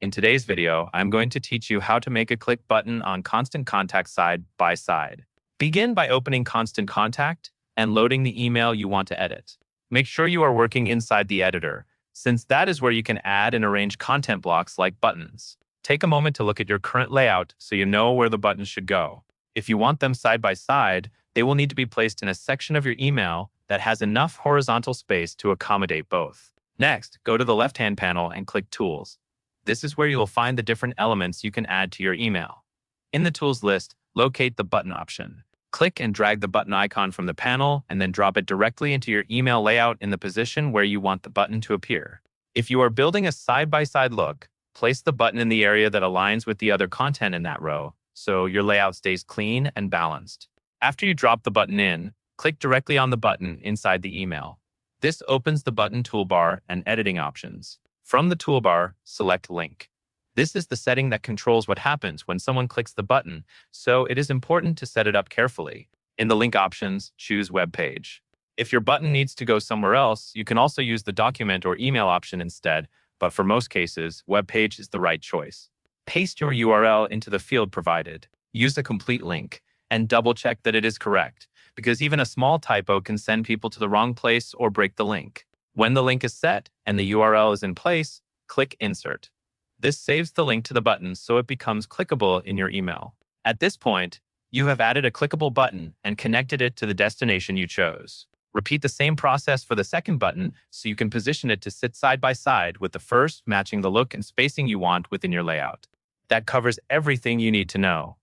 In today's video, I'm going to teach you how to make a click button on Constant Contact side by side. Begin by opening Constant Contact and loading the email you want to edit. Make sure you are working inside the editor, since that is where you can add and arrange content blocks like buttons. Take a moment to look at your current layout so you know where the buttons should go. If you want them side by side, they will need to be placed in a section of your email that has enough horizontal space to accommodate both. Next, go to the left-hand panel and click Tools. This is where you will find the different elements you can add to your email. In the Tools list, locate the Button option. Click and drag the button icon from the panel and then drop it directly into your email layout in the position where you want the button to appear. If you are building a side-by-side look, place the button in the area that aligns with the other content in that row, so your layout stays clean and balanced. After you drop the button in, click directly on the button inside the email. This opens the button toolbar and editing options. From the toolbar, select Link. This is the setting that controls what happens when someone clicks the button, so it is important to set it up carefully. In the link options, choose Web Page. If your button needs to go somewhere else, you can also use the document or email option instead, but for most cases, Web Page is the right choice. Paste your URL into the field provided. Use a complete link, and double-check that it is correct, because even a small typo can send people to the wrong place or break the link. When the link is set and the URL is in place, click Insert. This saves the link to the button so it becomes clickable in your email. At this point, you have added a clickable button and connected it to the destination you chose. Repeat the same process for the second button so you can position it to sit side by side with the first, matching the look and spacing you want within your layout. That covers everything you need to know.